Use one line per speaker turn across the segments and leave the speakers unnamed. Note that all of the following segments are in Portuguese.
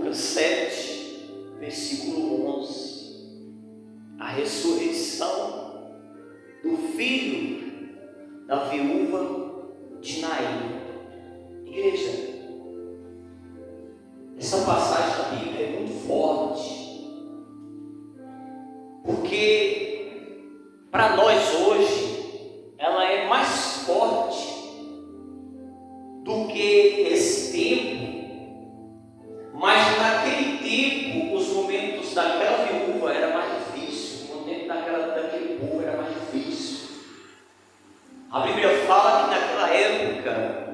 Lucas 7, versículo 11. A ressurreição do filho da viúva de Naim. Igreja, essa passagem da Bíblia é muito forte, porque para nós hoje ela é mais forte do que esse tempo, mas naquele tempo os momentos daquela viúva era mais difícil, o momento daquele povo era mais difícil. A Bíblia fala que naquela época,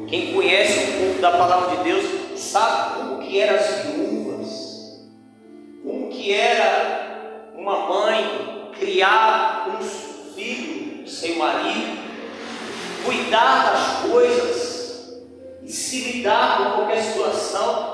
quem conhece um pouco da palavra de Deus sabe como que eram as viúvas, como que era uma mãe criar um filho sem marido, cuidar das coisas e se lidar com qualquer situação.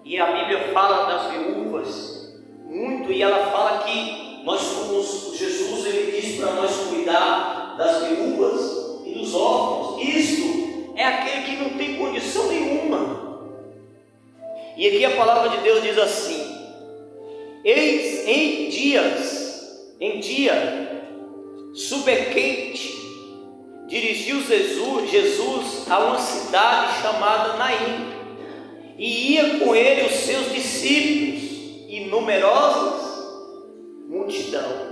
E a Bíblia fala das viúvas muito, e ela fala que nós somos, Jesus ele diz para nós cuidar das viúvas e dos órfãos. Isto é aquele que não tem condição nenhuma. E aqui a palavra de Deus diz assim: eis em dia super quente, dirigiu Jesus a uma cidade chamada Naim, e ia com ele os seus discípulos e numerosas multidão.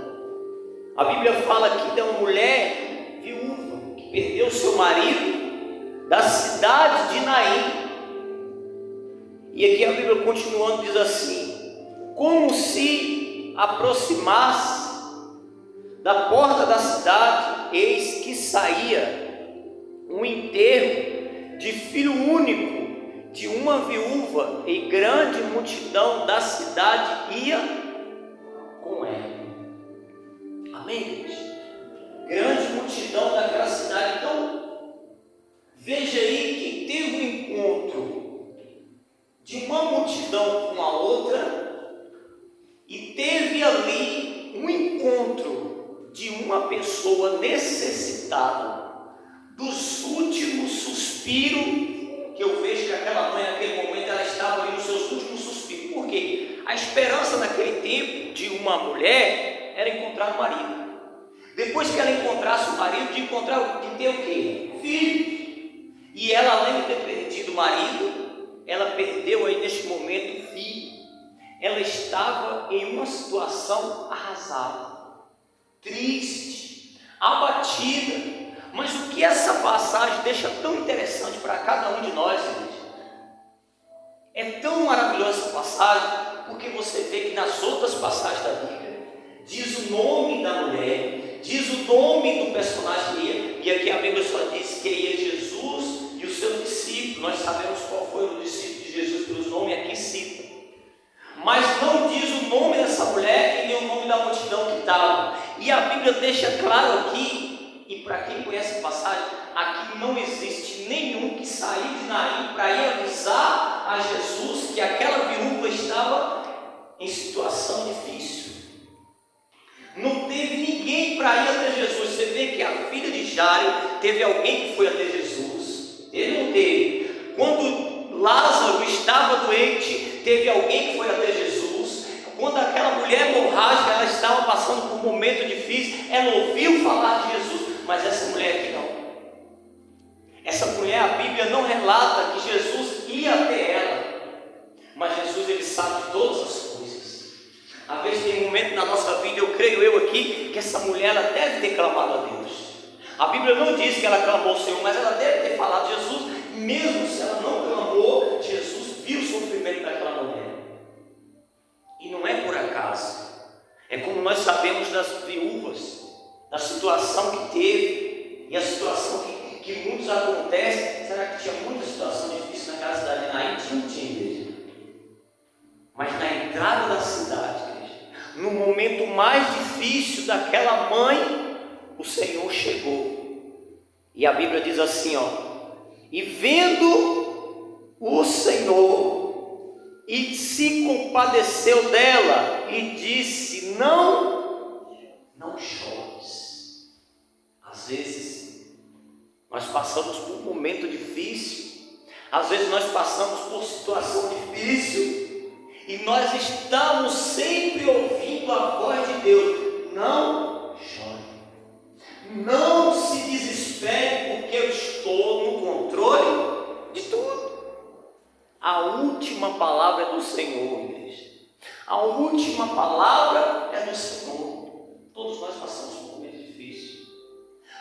A Bíblia fala aqui de uma mulher viúva que perdeu seu marido, da cidade de Naim. E aqui a Bíblia continuando diz assim: como se aproximasse da porta da cidade, eis que saía um enterro de filho único de uma viúva, e grande multidão da cidade ia com ela. Amém, gente? Grande multidão daquela cidade. Então, veja aí que teve um encontro de uma multidão com a outra, e teve ali um encontro de uma pessoa necessitada dos últimos suspiros, que eu vejo que aquela mãe naquele momento ela estava ali nos seus últimos suspiros. Por quê? A esperança naquele tempo de uma mulher era encontrar o marido. Depois que ela encontrasse o marido, de ter o quê? Filho. E ela, além de ter perdido o marido, ela perdeu aí neste momento o filho. Ela estava em uma situação arrasada, triste, abatida. Mas o que essa passagem deixa tão interessante para cada um de nós, gente? É tão maravilhosa essa passagem, porque você vê que nas outras passagens da Bíblia diz o nome da mulher, diz o nome do personagem que ia, e aqui a Bíblia só diz que ia Jesus e os seus discípulos. Nós sabemos qual foi o discípulo de Jesus pelos nomes, aqui cita, mas não diz o nome dessa mulher e nem o nome da multidão que estava. E a Bíblia deixa claro aqui, e para quem conhece a passagem, aqui não existe nenhum que saiu de Naim para ir avisar a Jesus que aquela viúva estava em situação difícil. Não teve ninguém para ir até Jesus. Você vê que a filha de Jairo teve alguém que foi até Jesus? Ele não teve. Quando Lázaro estava doente, teve alguém que foi até Jesus. Quando aquela mulher hemorrágica, ela estava passando por um momento difícil, ela ouviu falar de Jesus. Mas essa mulher aqui não. Essa mulher, a Bíblia não relata que Jesus ia até ela, mas Jesus ele sabe de todas as coisas. Às vezes tem um momento na nossa vida, eu creio eu aqui, que essa mulher ela deve ter clamado a Deus. A Bíblia não diz que ela clamou ao Senhor, mas ela deve ter falado de Jesus. Mesmo se ela não clamou, Jesus viu o sofrimento daquela mulher. E não é por acaso. É como nós sabemos das viúvas, da situação que teve, e a situação que muitos acontece. Será que tinha muita situação difícil naquela cidade de Naim? Tinha, igreja. Mas na entrada da cidade, igreja, no momento mais difícil daquela mãe, o Senhor chegou. E a Bíblia diz assim, e vendo o Senhor, e se compadeceu dela, e disse: não chores. Às vezes nós passamos por um momento difícil, Às vezes nós passamos por situação difícil e nós estamos sempre ouvindo a voz de Deus: não chore, não se desespere, porque eu estou no controle de tudo. A última palavra é do Senhor, igreja. A última palavra é do Senhor. Todos nós passamos por um momento difícil.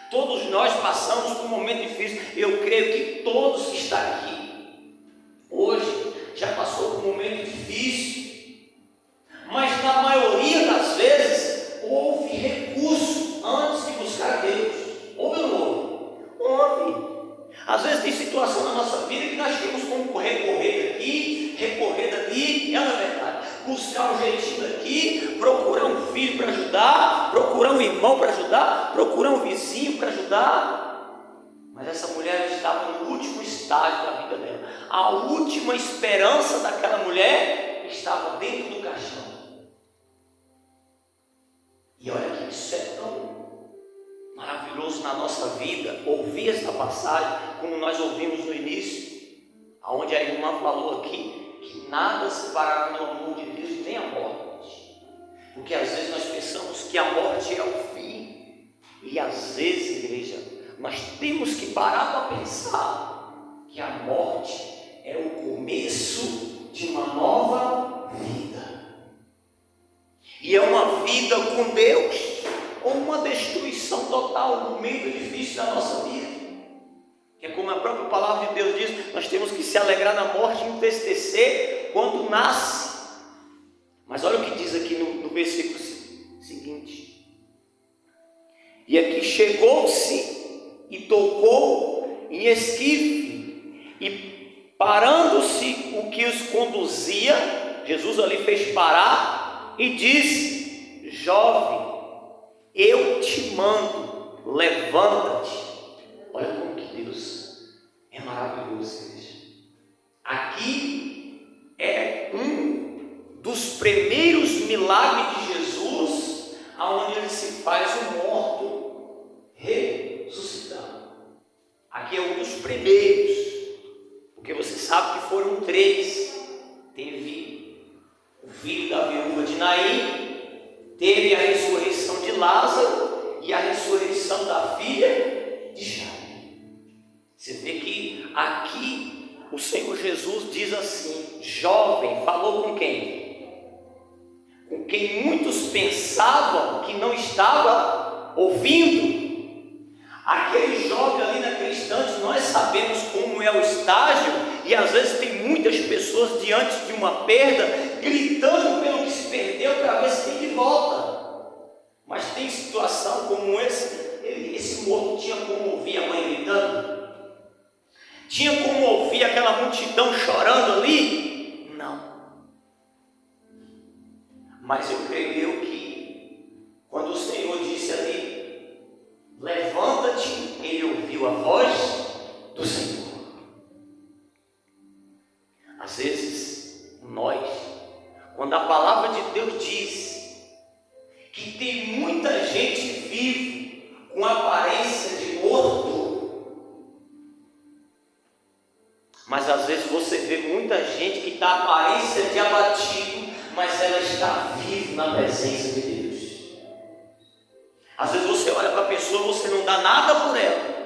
Todos nós passamos por um momento difícil. Eu creio que todos que estão aqui hoje já passou por um momento difícil. Mas na maioria das vezes houve recurso antes de buscar Deus. Houve ou não houve? Houve. Às vezes tem situação na nossa vida que nós temos como recorrer daqui, recorrer dali, é na verdade. Buscar um jeitinho daqui, procurar um filho para ajudar, procurar um irmão para ajudar, procurar um vizinho para ajudar. Mas essa mulher estava no último estágio da vida dela. A última esperança daquela mulher estava dentro do caixão. E olha que isso é tão maravilhoso na nossa vida, ouvir esta passagem, como nós ouvimos no início, onde a irmã falou aqui, que nada separará do amor de Deus, nem a morte. Porque às vezes nós pensamos que a morte é o fim, e às vezes, igreja, nós temos que parar para pensar que a morte é o começo de uma nova vida. E é uma vida com Deus, ou uma destruição total no meio do difícil da nossa vida. Que é como a própria palavra de Deus diz, nós temos que se alegrar na morte e entristecer quando nasce. Mas olha o que diz aqui no versículo seguinte. E aqui chegou-se e tocou em esquife, e parando-se o que os conduzia, Jesus ali fez parar e disse: jovem, eu te mando, levanta-te. Olha como que Deus é maravilhoso, igreja. Aqui é um dos primeiros milagres de Jesus, onde ele se faz o morto ressuscitar. Aqui é um dos primeiros, porque você sabe que foram 3. Teve o filho da viúva de Naim, teve a ressurreição de Lázaro e a ressurreição da filha de Jairo. Você vê que aqui o Senhor Jesus diz assim: jovem, falou com quem? Com quem muitos pensavam que não estava ouvindo. Aquele jovem ali naquele instante, nós sabemos como é o estágio, e às vezes tem muitas pessoas diante de uma perda, gritando pelo que se perdeu para ver se tem de volta. Mas tem situação como esse morto tinha como ouvir a mãe gritando? Tinha como ouvir aquela multidão chorando ali? Não. Mas eu creio que quando o Senhor disse ali: levanta-te, ele ouviu a voz do Senhor. Às vezes nós, quando a palavra de Deus diz que tem muita gente vive com aparência de morto, mas às vezes você vê muita gente que está aparência de abatido, mas ela está viva na presença de Deus. Às vezes você olha para a pessoa e você não dá nada por ela,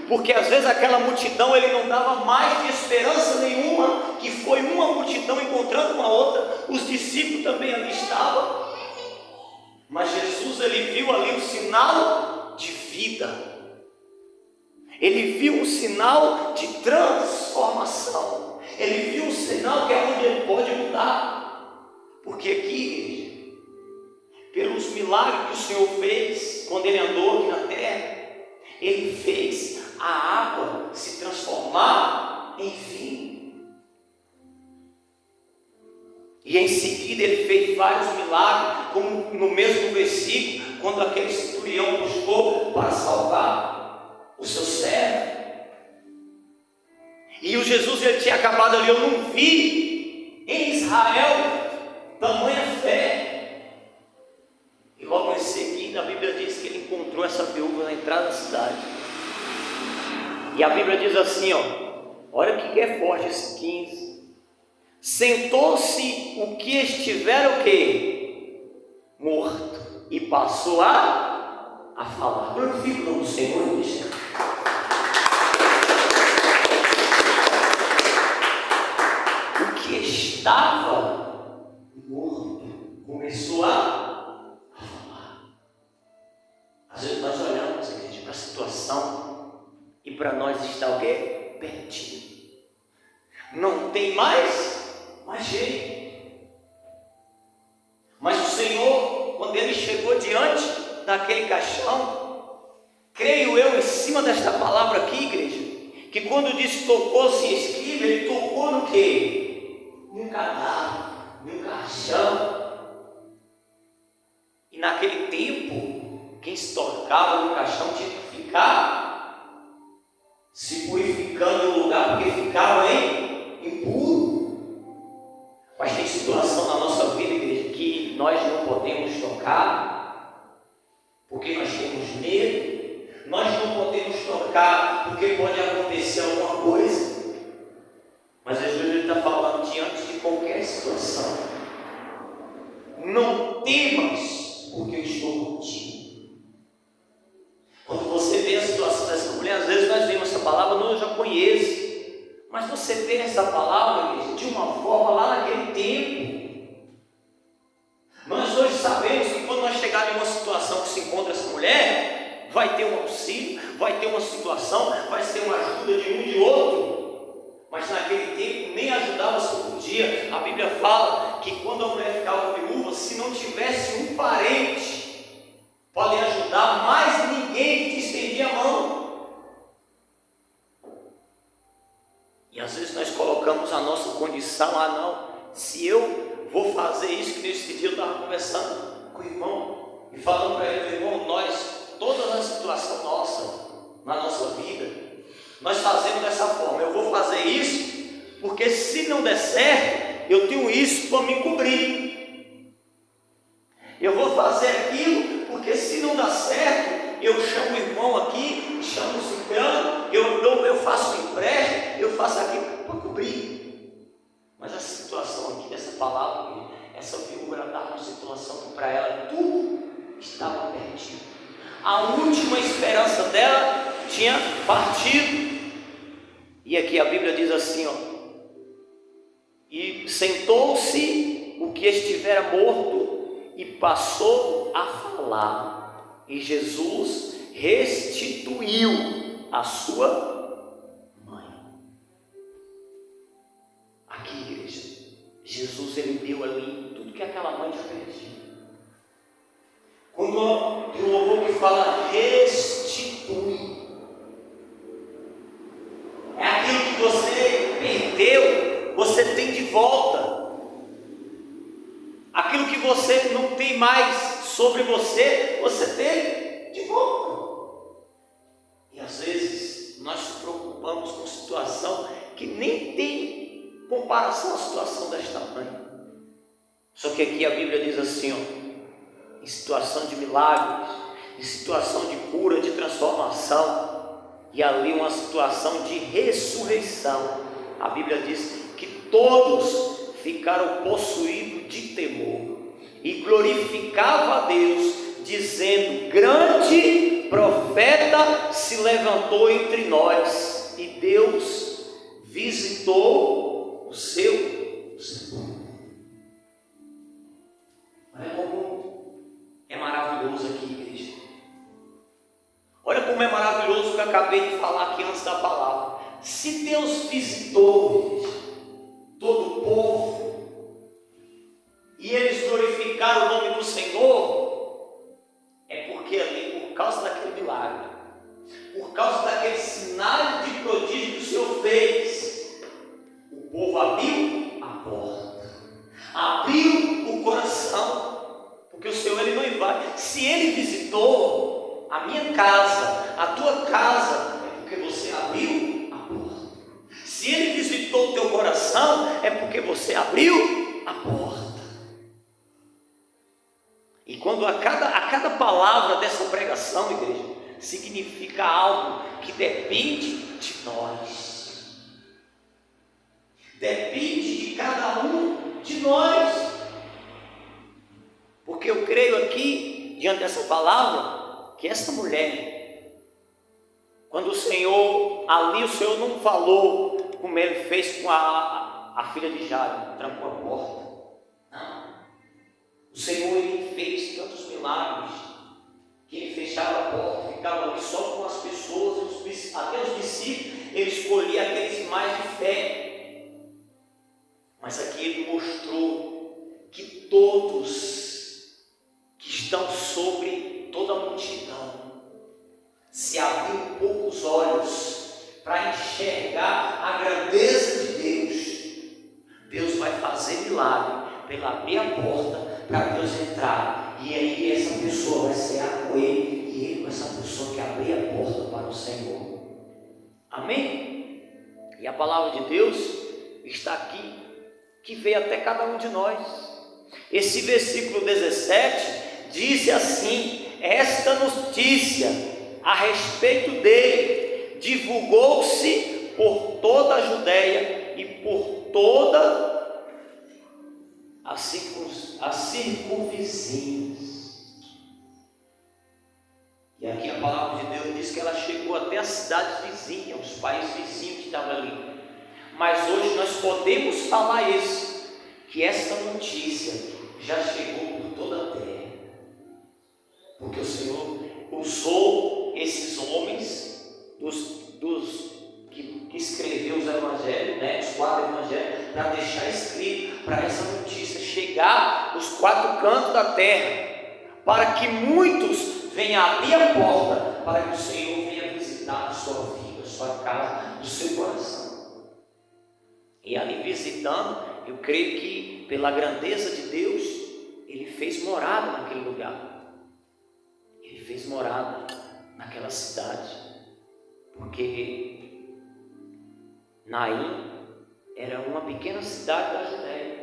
porque às vezes aquela multidão ele não dava mais de esperança nenhuma, que foi uma multidão encontrando uma outra. Os discípulos também ali estavam, mas Jesus ele viu ali um sinal de vida. Ele viu um sinal de transformação. Ele viu um sinal que é onde ele pode mudar. Porque aqui, pelos milagres que o Senhor fez quando ele andou aqui na terra, ele fez a água se transformar em vinho. E em seguida ele fez vários milagres, como no mesmo versículo, quando aquele centurião buscou para salvar o seu servo. E o Jesus ele tinha acabado ali: eu não vi em Israel tamanha fé. E logo em seguida a Bíblia diz que ele encontrou essa viúva na entrada da cidade. E a Bíblia diz assim, Olha o que é forte esse 15. Sentou-se o que estivera o quê? Morto, e passou a falar. Glorifique o nome do Senhor, igreja. O que estava morto começou a falar. Às vezes nós olhamos, igreja, para a situação e para nós está o quê? Perdido. Não tem mais jeito. Mas o Senhor, quando ele chegou diante daquele caixão, creio eu, em cima desta palavra aqui, igreja, que quando disse tocou-se em esquiva, ele tocou no quê? Num cadáver, num caixão. E naquele tempo, quem se tocava no caixão tinha que ficar se purificando no lugar, porque ficava impuro. Mas tem situação na nossa vida, igreja, que nós não podemos tocar, porque nós temos medo. Nós não podemos tocar, porque pode acontecer alguma coisa. Mas Jesus está falando diante de qualquer situação. Não temas, porque eu estou contigo. Quando você vê a situação dessa mulher, às vezes nós vemos essa palavra, não, eu já conheço. Mas você vê essa palavra de uma forma lá naquele tempo. Nós hoje sabemos que quando nós chegarmos em uma situação que se encontra essa mulher, vai ter um auxílio, vai ter uma situação, vai ser uma ajuda de um e de outro. Mas naquele tempo nem ajudava se podia. A Bíblia fala que quando a mulher ficava viúva, se não tivesse um parente, podem ajudar, mas ninguém te estendia a mão. E às vezes nós colocamos a nossa condição, não, se eu vou fazer isso, que nesse dia eu estava conversando com o irmão, e falando para ele, irmão, nós, toda a situação nossa, na nossa vida, nós fazemos dessa forma, eu vou fazer isso, porque se não der certo, eu tenho isso para me cobrir. Eu vou fazer aquilo, porque se não dá certo, eu chamo o irmão aqui, chamo o ciclano, eu faço um empréstimo, eu faço aquilo para cobrir. Mas a situação aqui dessa palavra, essa viúva estava numa situação que para ela tudo estava perdido. A última esperança dela tinha partido. E aqui a Bíblia diz assim, e sentou-se o que estivera morto e passou a falar. E Jesus restituiu a sua mãe. Aqui, igreja, Jesus ele deu ali tudo que aquela mãe tinha perdido. Quando tem um louvor que fala restitui, é aquilo que você perdeu, você tem de volta. Aquilo que você não tem mais sobre você, você tem de volta. E às vezes nós nos preocupamos com situação que nem tem comparação à situação desta mãe. Só que aqui a Bíblia diz assim, em situação de milagres, em situação de cura, de transformação, e ali uma situação de ressurreição, a Bíblia diz que todos ficaram possuídos de temor e glorificava a Deus, dizendo: grande profeta se levantou entre nós, e Deus visitou o seu povo. Olha como é maravilhoso aqui, igreja. Olha como é maravilhoso o que eu acabei de falar aqui antes da palavra. Se Deus visitou, igreja, todo o povo, e eles glorificaram o nome do Senhor, é porque ali, por causa daquele milagre, por causa daquele sinal de prodígio que o Senhor fez, o povo abriu a porta, abriu o coração, porque o Senhor ele não invade. Se Ele visitou a minha casa, a tua casa, é porque você abriu a porta. Se Ele visitou o teu coração, é porque você abriu a porta. E quando a cada palavra dessa pregação, igreja, significa algo que depende de nós. aqui, diante dessa palavra, que essa mulher, quando o Senhor não falou como ele fez com a filha de Jairo, trancou a porta. Não. O Senhor, ele fez tantos milagres, que ele fechava a porta, ficava ali só com as pessoas, até os discípulos, ele escolhia aqueles mais de fé. Mas aqui ele mostrou que todos que estão sobre toda a multidão, se abrir um pouco os olhos para enxergar a grandeza de Deus, Deus vai fazer milagre pela abrir a porta para Deus entrar, e aí essa pessoa vai cear com ele, e ele com essa pessoa que abrir a porta para o Senhor. Amém? E a palavra de Deus está aqui, que veio até cada um de nós. Esse versículo 17 diz assim: esta notícia a respeito dele divulgou-se por toda a Judéia e por toda as circunvizinhas. E aqui a palavra de Deus diz que ela chegou até as cidades vizinhas, os países vizinhos que estavam ali. Mas hoje nós podemos falar isso, que essa notícia já chegou por toda a terra, porque o Senhor usou esses homens que escreveu os evangelhos, os 4 evangelhos, para deixar escrito, para essa notícia chegar aos 4 cantos da terra, para que muitos venham abrir a porta, para que o Senhor venha visitar a sua vida, a sua casa, o seu coração. E ali visitando, eu creio que pela grandeza de Deus, ele fez morada naquele lugar, ele fez morada naquela cidade, porque Naim era uma pequena cidade da Judéia.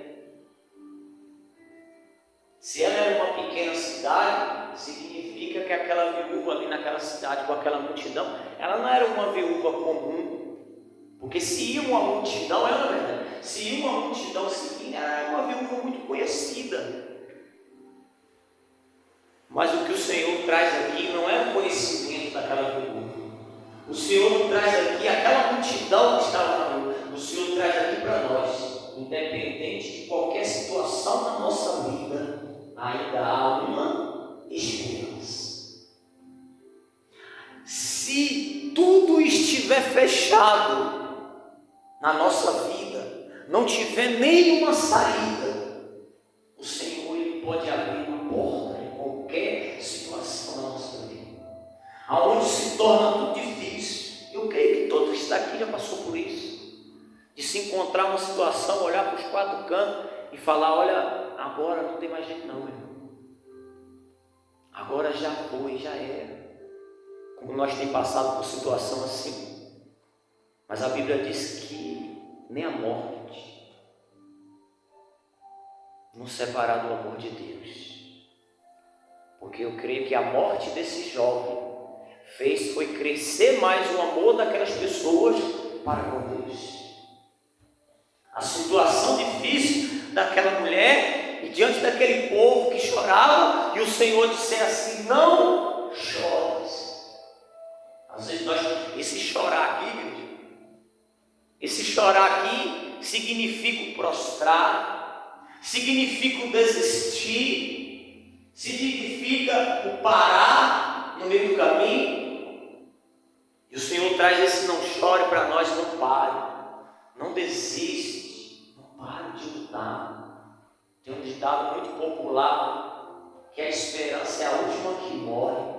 Se ela era uma pequena cidade, significa que aquela viúva ali naquela cidade, com aquela multidão, ela não era uma viúva comum. Porque se ia uma multidão, ela não é verdade. Se ia uma multidão seguindo, ela era uma viúva muito conhecida. Mas o que o Senhor traz aqui não é o conhecimento daquela viúva. O Senhor traz aqui aquela multidão que estava na rua. O Senhor traz aqui para nós, independente de qualquer situação na nossa vida, ainda há uma esperança. Se tudo estiver fechado na nossa vida, não tiver nenhuma saída, o Senhor, ele pode abrir uma porta em qualquer situação na nossa vida, aonde se torna tudo difícil. Eu creio que todo que está aqui já passou por isso, de se encontrar uma situação, olhar para os 4 cantos e falar: olha, agora não tem mais jeito não, irmão. Agora já foi, já era. Como nós temos passado por situação assim. Mas a Bíblia diz que nem a morte nos separar do amor de Deus. Porque eu creio que a morte desse jovem foi crescer mais o amor daquelas pessoas para com Deus. A situação difícil daquela mulher, e diante daquele povo que chorava, e o Senhor disse assim: não chores. Às vezes esse chorar aqui significa o prostrar, significa o desistir, significa o parar no meio do caminho. E o Senhor traz esse não chore para nós: não pare, não desiste, não pare de lutar. Tem um ditado muito popular, que a esperança é a última que morre.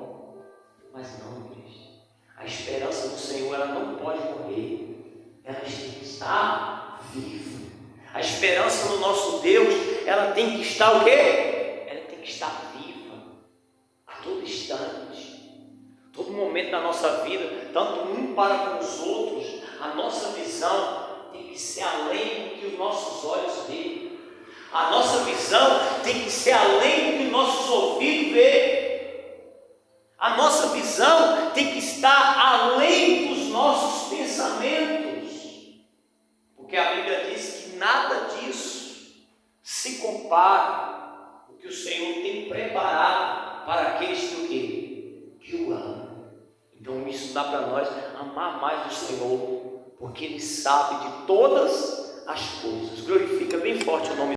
Mas não, igreja, a esperança do Senhor, ela não pode morrer, ela tem que estar viva. A esperança no nosso Deus, ela tem que estar o quê? Ela tem que estar viva a todo instante, todo momento da nossa vida, tanto um para com os outros. A nossa visão tem que ser além do que os nossos olhos veem. A nossa visão tem que ser além do que os nossos ouvidos veem. A nossa visão tem que estar além dos nossos pensamentos. Porque a Bíblia diz que nada disso se compara com o que que o Senhor tem preparado para aqueles que o quê? Que o amam. Então isso dá para nós amar mais o Senhor, porque Ele sabe de todas as coisas. Glorifica bem forte o nome